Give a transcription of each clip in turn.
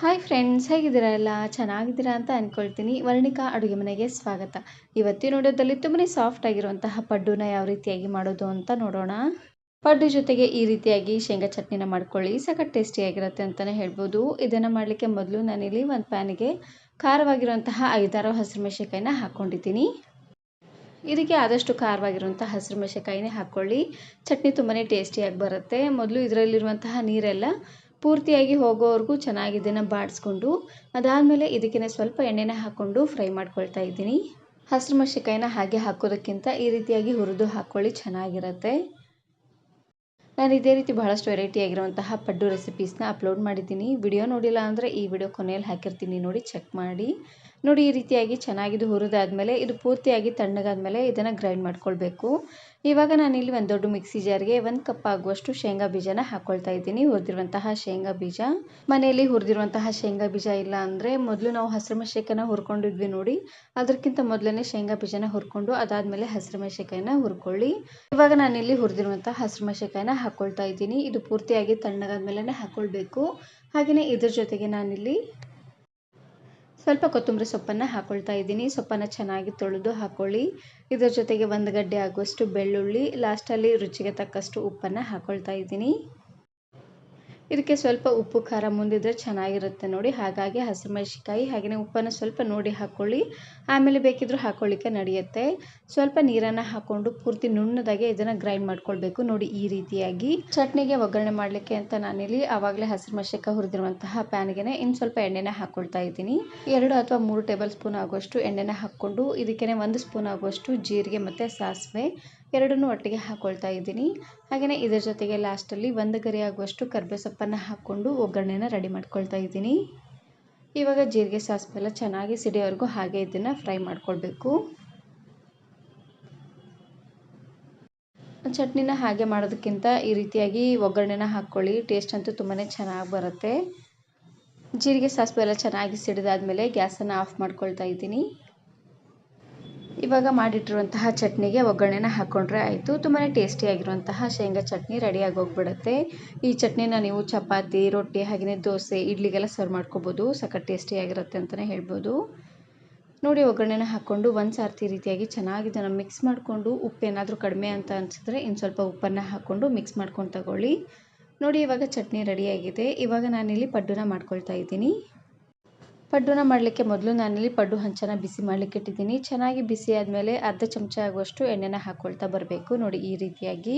Hi friends, ಹೇಗಿದ್ದೀರಾ? ಎಲ್ಲ ಚೆನ್ನಾಗಿದ್ದೀರಾ ಅಂತ ಅಂದ್ಕೊಳ್ತೀನಿ. ವರ್ಣಿಕಾ ಅಡುಗೆ ಮನೆಗೆ ಸ್ವಾಗತ. ಇವತ್ತಿನ ವಿಡಿಯೋದಲ್ಲಿ ತುಂಬನೇ ಸಾಫ್ಟ್ ಆಗಿರುವಂತಹ ಪಡ್ಡುನ ಯಾವ ರೀತಿಯಾಗಿ ಮಾಡೋದು ಅಂತ ನೋಡೋಣ. ಪಡ್ಡು ಜೊತೆಗೆ ಈ ರೀತಿಯಾಗಿ ಶೇಂಗಾ ಚಟ್ನಿನ ಮಾಡ್ಕೊಳ್ಳಿ, ಸಖತ್ ಟೇಸ್ಟಿಯಾಗಿರುತ್ತೆ ಅಂತಲೇ ಹೇಳ್ಬೋದು. ಇದನ್ನು ಮಾಡಲಿಕ್ಕೆ ಮೊದಲು ನಾನಿಲ್ಲಿ ಒಂದು ಪ್ಯಾನಿಗೆ ಖಾರವಾಗಿರುವಂತಹ 5-6 ಹಸಿರು ಮೆಣಸಿನಕಾಯಿನ ಹಾಕ್ಕೊಂಡಿದ್ದೀನಿ. ಇದಕ್ಕೆ ಆದಷ್ಟು ಖಾರವಾಗಿರುವಂಥ ಹಸಿರು ಮೆಣಸಿನಕಾಯಿನೇ ಹಾಕ್ಕೊಳ್ಳಿ. ಚಟ್ನಿ ತುಂಬಾ ಟೇಸ್ಟಿಯಾಗಿ ಬರುತ್ತೆ. ಮೊದಲು ಇದರಲ್ಲಿರುವಂತಹ ನೀರೆಲ್ಲ ಪೂರ್ತಿಯಾಗಿ ಹೋಗೋವರೆಗೂ ಚೆನ್ನಾಗಿ ಇದನ್ನು ಬಾಡಿಸ್ಕೊಂಡು, ಅದಾದಮೇಲೆ ಇದಕ್ಕೆ ಸ್ವಲ್ಪ ಎಣ್ಣೆನ ಹಾಕ್ಕೊಂಡು ಫ್ರೈ ಮಾಡ್ಕೊಳ್ತಾ ಇದ್ದೀನಿ. ಹಸಿರು ಮೆಣಸಿನಕಾಯಿನ ಹಾಗೆ ಹಾಕೋದಕ್ಕಿಂತ ಈ ರೀತಿಯಾಗಿ ಹುರಿದು ಹಾಕ್ಕೊಳ್ಳಿ, ಚೆನ್ನಾಗಿರುತ್ತೆ. ನಾನು ಇದೇ ರೀತಿ ಬಹಳಷ್ಟು ವೆರೈಟಿ ಆಗಿರುವಂತಹ ಪಡ್ಡು ರೆಸಿಪೀಸ್ನ ಅಪ್ಲೋಡ್ ಮಾಡಿದ್ದೀನಿ. ವಿಡಿಯೋ ನೋಡಿಲ್ಲ ಅಂದರೆ ಈ ವಿಡಿಯೋ ಕೊನೆಯಲ್ಲಿ ಹಾಕಿರ್ತೀನಿ, ನೋಡಿ ಚೆಕ್ ಮಾಡಿ. ನೋಡಿ, ಈ ರೀತಿಯಾಗಿ ಚೆನ್ನಾಗಿದ್ದು ಹುರಿದಾದ್ಮೇಲೆ ಇದು ಪೂರ್ತಿಯಾಗಿ ತಣ್ಣಗಾದ್ಮೇಲೆ ಇದನ್ನು ಗ್ರೈಂಡ್ ಮಾಡ್ಕೊಳ್ಬೇಕು. ಇವಾಗ ನಾನಿಲ್ಲಿ ಒಂದು ದೊಡ್ಡ ಮಿಕ್ಸಿ ಜಾರ್ಗೆ 1 ಕಪ್ ಆಗುವಷ್ಟು ಶೇಂಗಾ ಬೀಜನ ಹಾಕ್ಕೊಳ್ತಾ ಇದ್ದೀನಿ. ಹುರಿದಿರುವಂತಹ ಶೇಂಗಾ ಬೀಜ. ಮನೆಯಲ್ಲಿ ಹುರಿದಿರುವಂತಹ ಶೇಂಗಾ ಬೀಜ ಇಲ್ಲ ಅಂದರೆ ಮೊದಲು ನಾವು ಹಸಿರು ಮೆಣಸಿನಕಾಯಿನ ಹುರ್ಕೊಂಡಿದ್ವಿ ನೋಡಿ, ಅದಕ್ಕಿಂತ ಮೊದಲೇ ಶೇಂಗಾ ಬೀಜನ ಹುರ್ಕೊಂಡು ಅದಾದಮೇಲೆ ಹಸಿರು ಮೆಣಸಿನಕಾಯಿನ ಹುರ್ಕೊಳ್ಳಿ. ಇವಾಗ ನಾನಿಲ್ಲಿ ಹುರಿದಿರುವಂತಹ ಹಸಿರು ಮೆಣಸಿನಕಾಯಿನ ಹಾಕ್ಕೊಳ್ತಾ ಇದ್ದೀನಿ. ಇದು ಪೂರ್ತಿಯಾಗಿ ತಣ್ಣಗಾದ್ಮೇಲೆ ಹಾಕ್ಕೊಳ್ಬೇಕು. ಹಾಗೆಯೇ ಇದ್ರ ಜೊತೆಗೆ ನಾನಿಲ್ಲಿ ಸ್ವಲ್ಪ ಕೊತ್ತಂಬರಿ ಸೊಪ್ಪನ್ನು ಹಾಕ್ಕೊಳ್ತಾ ಇದ್ದೀನಿ. ಸೊಪ್ಪನ್ನು ಚೆನ್ನಾಗಿ ತೊಳೆದು ಹಾಕ್ಕೊಳ್ಳಿ. ಇದರ ಜೊತೆಗೆ 1 ಗಡ್ಡೆ ಆಗುವಷ್ಟು ಬೆಳ್ಳುಳ್ಳಿ, ಲಾಸ್ಟಲ್ಲಿ ರುಚಿಗೆ ತಕ್ಕಷ್ಟು ಉಪ್ಪನ್ನು ಹಾಕ್ಕೊಳ್ತಾ ಇದ್ದೀನಿ. ಇದಕ್ಕೆ ಸ್ವಲ್ಪ ಉಪ್ಪು ಖಾರ ಮುಂದಿದ್ರೆ ಚೆನ್ನಾಗಿರುತ್ತೆ ನೋಡಿ, ಹಾಗಾಗಿ ಹಸಿರು ಮೆಣಸಿನಕಾಯಿ ಹಾಗೆಯೇ ಉಪ್ಪನ್ನು ಸ್ವಲ್ಪ ನೋಡಿ ಹಾಕ್ಕೊಳ್ಳಿ. ಆಮೇಲೆ ಬೇಕಿದ್ರೂ ಹಾಕ್ಕೊಳ್ಳಿಕ್ಕೆ ನಡೆಯುತ್ತೆ. ಸ್ವಲ್ಪ ನೀರನ್ನು ಹಾಕ್ಕೊಂಡು ಪೂರ್ತಿ ನುಣ್ಣದಾಗೆ ಇದನ್ನು ಗ್ರೈಂಡ್ ಮಾಡ್ಕೊಳ್ಬೇಕು. ನೋಡಿ, ಈ ರೀತಿಯಾಗಿ ಚಟ್ನಿಗೆ ಒಗ್ಗರಣೆ ಮಾಡಲಿಕ್ಕೆ ಅಂತ ನಾನಿಲ್ಲಿ ಆವಾಗಲೇ ಹಸಿರು ಮೆಣಸಿನಕಾಯಿ ಹುರಿದಿರುವಂತಹ ಪ್ಯಾನ್ಗೆ ಇನ್ನು ಸ್ವಲ್ಪ ಎಣ್ಣೆನ ಹಾಕ್ಕೊಳ್ತಾ ಇದ್ದೀನಿ. 2 ಅಥವಾ 3 ಟೇಬಲ್ ಸ್ಪೂನ್ ಆಗುವಷ್ಟು ಎಣ್ಣೆನ ಹಾಕ್ಕೊಂಡು ಇದಕ್ಕೆ 1 ಸ್ಪೂನ್ ಆಗುವಷ್ಟು ಜೀರಿಗೆ ಮತ್ತು ಸಾಸಿವೆ ಎರಡನ್ನೂ ಒಟ್ಟಿಗೆ ಹಾಕ್ಕೊಳ್ತಾ ಇದ್ದೀನಿ. ಹಾಗೆಯೇ ಇದರ ಜೊತೆಗೆ ಲಾಸ್ಟಲ್ಲಿ 1 ಗರಿ ಆಗುವಷ್ಟು ಕರಿಬೇವು ಸೊಪ್ಪನ್ನು ಹಾಕ್ಕೊಂಡು ಒಗ್ಗರಣೆನ ರೆಡಿ ಮಾಡ್ಕೊಳ್ತಾ ಇದ್ದೀನಿ. ಇವಾಗ ಜೀರಿಗೆ ಸಾಸಿವೆ ಎಲ್ಲ ಚೆನ್ನಾಗಿ ಸಿಡಿಯೋವರೆಗೂ ಹಾಗೆ ಇದನ್ನು ಫ್ರೈ ಮಾಡ್ಕೊಳ್ಬೇಕು. ಚಟ್ನಿನ ಹಾಗೆ ಮಾಡೋದಕ್ಕಿಂತ ಈ ರೀತಿಯಾಗಿ ಒಗ್ಗರಣೆನ ಹಾಕ್ಕೊಳ್ಳಿ, ಟೇಸ್ಟ್ ಅಂತೂ ತುಂಬಾ ಚೆನ್ನಾಗಿ ಬರುತ್ತೆ. ಜೀರಿಗೆ ಸಾಸಿವೆ ಎಲ್ಲ ಚೆನ್ನಾಗಿ ಸಿಡಿದಾದ್ಮೇಲೆ ಗ್ಯಾಸನ್ನು ಆಫ್ ಮಾಡ್ಕೊಳ್ತಾ ಇದ್ದೀನಿ. ಇವಾಗ ಮಾಡಿಟ್ಟಿರುವಂತಹ ಚಟ್ನಿಗೆ ಒಗ್ಗರಣೆನ ಹಾಕ್ಕೊಂಡ್ರೆ ಆಯಿತು. ತುಂಬಾ ಟೇಸ್ಟಿಯಾಗಿರುವಂತಹ ಶೇಂಗಾ ಚಟ್ನಿ ರೆಡಿಯಾಗಿ ಹೋಗ್ಬಿಡುತ್ತೆ. ಈ ಚಟ್ನಿನ ನೀವು ಚಪಾತಿ, ರೊಟ್ಟಿ ಹಾಗೆಯೇ ದೋಸೆ, ಇಡ್ಲಿಗೆಲ್ಲ ಸರ್ವ್ ಮಾಡ್ಕೋಬೋದು. ಸಖತ್ ಟೇಸ್ಟಿಯಾಗಿರುತ್ತೆ ಅಂತಲೇ ಹೇಳ್ಬೋದು. ನೋಡಿ, ಒಗ್ಗರಣೆನ ಹಾಕ್ಕೊಂಡು ಒಂದು ಸಾರ್ತಿ ರೀತಿಯಾಗಿ ಚೆನ್ನಾಗಿ ಇದನ್ನು ಮಿಕ್ಸ್ ಮಾಡಿಕೊಂಡು ಉಪ್ಪೇನಾದರೂ ಕಡಿಮೆ ಅಂತ ಅನಿಸಿದ್ರೆ ಇನ್ನು ಸ್ವಲ್ಪ ಉಪ್ಪನ್ನು ಹಾಕ್ಕೊಂಡು ಮಿಕ್ಸ್ ಮಾಡ್ಕೊಂಡು ತಗೊಳ್ಳಿ. ನೋಡಿ, ಇವಾಗ ಚಟ್ನಿ ರೆಡಿಯಾಗಿದೆ. ಇವಾಗ ನಾನಿಲ್ಲಿ ಪಡ್ಡುನ ಮಾಡ್ಕೊಳ್ತಾ ಇದ್ದೀನಿ. ಪಡ್ಡುನ ಮಾಡಲಿಕ್ಕೆ ಮೊದಲು ನಾನಿಲ್ಲಿ ಪಡ್ಡು ಹಂಚನ್ನು ಬಿಸಿ ಮಾಡಲಿಕ್ಕೆ ಇಟ್ಟಿದ್ದೀನಿ. ಚೆನ್ನಾಗಿ ಬಿಸಿ ಆದಮೇಲೆ ಅರ್ಧ ಚಮಚ ಆಗುವಷ್ಟು ಎಣ್ಣೆನ ಹಾಕ್ಕೊಳ್ತಾ ಬರಬೇಕು. ನೋಡಿ, ಈ ರೀತಿಯಾಗಿ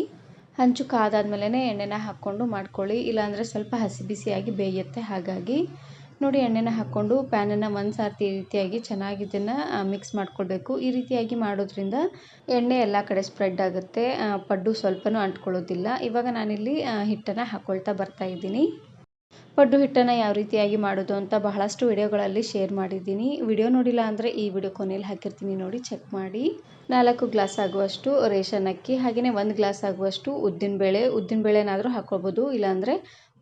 ಹಂಚು ಕಾದಾದ್ಮೇಲೆ ಎಣ್ಣೆನ ಹಾಕ್ಕೊಂಡು ಮಾಡ್ಕೊಳ್ಳಿ, ಇಲ್ಲಾಂದರೆ ಸ್ವಲ್ಪ ಹಸಿ ಬಿಸಿಯಾಗಿ ಬೇಯುತ್ತೆ. ಹಾಗಾಗಿ ನೋಡಿ, ಎಣ್ಣೆನ ಹಾಕ್ಕೊಂಡು ಪ್ಯಾನನ್ನು ಒಂದು ಸಾರ್ತಿ ಈ ರೀತಿಯಾಗಿ ಚೆನ್ನಾಗಿ ಇದನ್ನು ಮಿಕ್ಸ್ ಮಾಡ್ಕೊಳ್ಬೇಕು. ಈ ರೀತಿಯಾಗಿ ಮಾಡೋದ್ರಿಂದ ಎಣ್ಣೆ ಎಲ್ಲ ಕಡೆ ಸ್ಪ್ರೆಡ್ ಆಗುತ್ತೆ, ಪಡ್ಡು ಸ್ವಲ್ಪನೂ ಅಂಟ್ಕೊಳ್ಳೋದಿಲ್ಲ. ಇವಾಗ ನಾನಿಲ್ಲಿ ಹಿಟ್ಟನ್ನು ಹಾಕ್ಕೊಳ್ತಾ ಬರ್ತಾ ಇದ್ದೀನಿ. ಪಡ್ಡು ಹಿಟ್ಟನ್ನು ಯಾವ ರೀತಿಯಾಗಿ ಮಾಡೋದು ಅಂತ ಬಹಳಷ್ಟು ವಿಡಿಯೋಗಳಲ್ಲಿ ಶೇರ್ ಮಾಡಿದ್ದೀನಿ. ವಿಡಿಯೋ ನೋಡಿಲ್ಲ ಅಂದರೆ ಈ ವಿಡಿಯೋ ಕೊನೆಯಲ್ಲಿ ಹಾಕಿರ್ತೀನಿ, ನೋಡಿ ಚೆಕ್ ಮಾಡಿ. 4 ಗ್ಲಾಸ್ ಆಗುವಷ್ಟು ರೇಷನ್ ಅಕ್ಕಿ ಹಾಗೆಯೇ 1 ಗ್ಲಾಸ್ ಆಗುವಷ್ಟು ಉದ್ದಿನಬೇಳೆನಾದರೂ ಹಾಕ್ಕೊಳ್ಬೋದು, ಇಲ್ಲಾಂದರೆ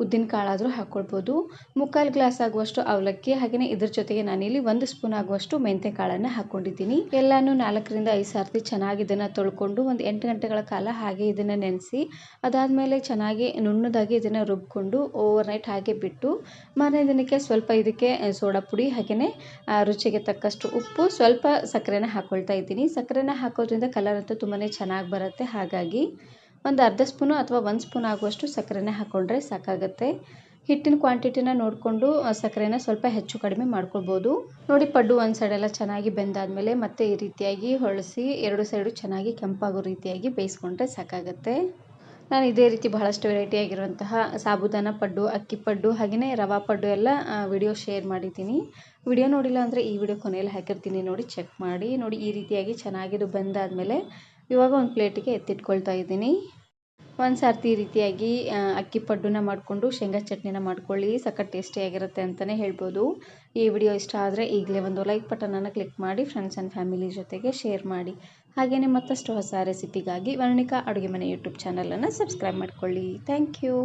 ಉದ್ದಿನ ಕಾಳಾದರೂ ಹಾಕ್ಕೊಳ್ಬೋದು. 3/4 ಗ್ಲಾಸ್ ಆಗುವಷ್ಟು ಅವಲಕ್ಕಿ ಹಾಗೆಯೇ ಇದ್ರ ಜೊತೆಗೆ ನಾನಿಲ್ಲಿ 1 ಸ್ಪೂನ್ ಆಗುವಷ್ಟು ಮೆಂತ್ಯ ಕಾಳನ್ನು ಹಾಕ್ಕೊಂಡಿದ್ದೀನಿ. ಎಲ್ಲನೂ 4ರಿಂದ 5 ಸಾರ್ತಿ ಚೆನ್ನಾಗಿ ಇದನ್ನು ತೊಳ್ಕೊಂಡು ಒಂದು 8 ಗಂಟೆಗಳ ಕಾಲ ಹಾಗೆ ಇದನ್ನು ನೆನೆಸಿ ಅದಾದಮೇಲೆ ಚೆನ್ನಾಗಿ ನುಣ್ಣದಾಗಿ ಇದನ್ನು ರುಬ್ಕೊಂಡು ಓವರ್ನೈಟ್ ಹಾಗೆ ಬಿಟ್ಟು ಮಾರನೇ ದಿನಕ್ಕೆ ಸ್ವಲ್ಪ ಇದಕ್ಕೆ ಸೋಡಾ ಪುಡಿ ಹಾಗೆಯೇ ರುಚಿಗೆ ತಕ್ಕಷ್ಟು ಉಪ್ಪು, ಸ್ವಲ್ಪ ಸಕ್ಕರೆನ ಹಾಕ್ಕೊಳ್ತಾ ಇದ್ದೀನಿ. ಸಕ್ಕರೆನ ಹಾಕೋದ್ರಿಂದ ಕಲರ್ ಅಂತೂ ತುಂಬಾ ಚೆನ್ನಾಗಿ ಬರುತ್ತೆ. ಹಾಗಾಗಿ ಒಂದು ಅರ್ಧ ಸ್ಪೂನು ಅಥವಾ 1 ಸ್ಪೂನ್ ಆಗುವಷ್ಟು ಸಕ್ಕರೆನ ಹಾಕ್ಕೊಂಡ್ರೆ ಸಾಕಾಗುತ್ತೆ. ಹಿಟ್ಟಿನ ಕ್ವಾಂಟಿಟಿನ ನೋಡಿಕೊಂಡು ಸಕ್ಕರೆನ ಸ್ವಲ್ಪ ಹೆಚ್ಚು ಕಡಿಮೆ ಮಾಡ್ಕೊಳ್ಬೋದು. ನೋಡಿ, ಪಡ್ಡು ಒಂದು ಸೈಡೆಲ್ಲ ಚೆನ್ನಾಗಿ ಬೆಂದಾದಮೇಲೆ ಮತ್ತೆ ಈ ರೀತಿಯಾಗಿ ಹೊಳಿಸಿ 2 ಸೈಡು ಚೆನ್ನಾಗಿ ಕೆಂಪಾಗೋ ರೀತಿಯಾಗಿ ಬೇಯಿಸ್ಕೊಂಡ್ರೆ ಸಾಕಾಗುತ್ತೆ. ನಾನು ಇದೇ ರೀತಿ ಬಹಳಷ್ಟು ವೆರೈಟಿ ಆಗಿರುವಂತಹ ಸಾಬುದಾನ ಪಡ್ಡು, ಅಕ್ಕಿ ಪಡ್ಡು ಹಾಗೆಯೇ ರವಾ ಪಡ್ಡು ಎಲ್ಲ ವಿಡಿಯೋ ಶೇರ್ ಮಾಡಿದ್ದೀನಿ. ವಿಡಿಯೋ ನೋಡಿಲ್ಲ ಅಂದರೆ ಈ ವಿಡಿಯೋ ಕೊನೆಯಲ್ಲಿ ಹಾಕಿರ್ತೀನಿ, ನೋಡಿ ಚೆಕ್ ಮಾಡಿ. ನೋಡಿ, ಈ ರೀತಿಯಾಗಿ ಚೆನ್ನಾಗಿದು ಬೆಂದಾದಮೇಲೆ ಇವಾಗ ಒಂದು ಪ್ಲೇಟಿಗೆ ಎತ್ತಿಟ್ಕೊಳ್ತಾ ಇದ್ದೀನಿ. ಒಂದು ಸಾರ್ತಿ ಈ ರೀತಿಯಾಗಿ ಅಕ್ಕಿ ಪಡ್ಡುನ ಮಾಡಿಕೊಂಡು ಶೇಂಗಾ ಚಟ್ನಿನ ಮಾಡ್ಕೊಳ್ಳಿ, ಸಖತ್ ಟೇಸ್ಟಿಯಾಗಿರುತ್ತೆ ಅಂತಲೇ ಹೇಳ್ಬೋದು. ಈ ವಿಡಿಯೋ ಇಷ್ಟ ಆದರೆ ಈಗಲೇ ಒಂದು ಲೈಕ್ ಬಟನನ್ನು ಕ್ಲಿಕ್ ಮಾಡಿ ಫ್ರೆಂಡ್ಸ್ ಆ್ಯಂಡ್ ಫ್ಯಾಮಿಲಿ ಜೊತೆಗೆ ಶೇರ್ ಮಾಡಿ. ಹಾಗೆಯೇ ಮತ್ತಷ್ಟು ಹೊಸ ರೆಸಿಪಿಗಾಗಿ ವರ್ಣಿಕಾ ಅಡುಗೆ ಮನೆ ಯೂಟ್ಯೂಬ್ ಚಾನಲನ್ನು ಸಬ್ಸ್ಕ್ರೈಬ್ ಮಾಡ್ಕೊಳ್ಳಿ. Thank you.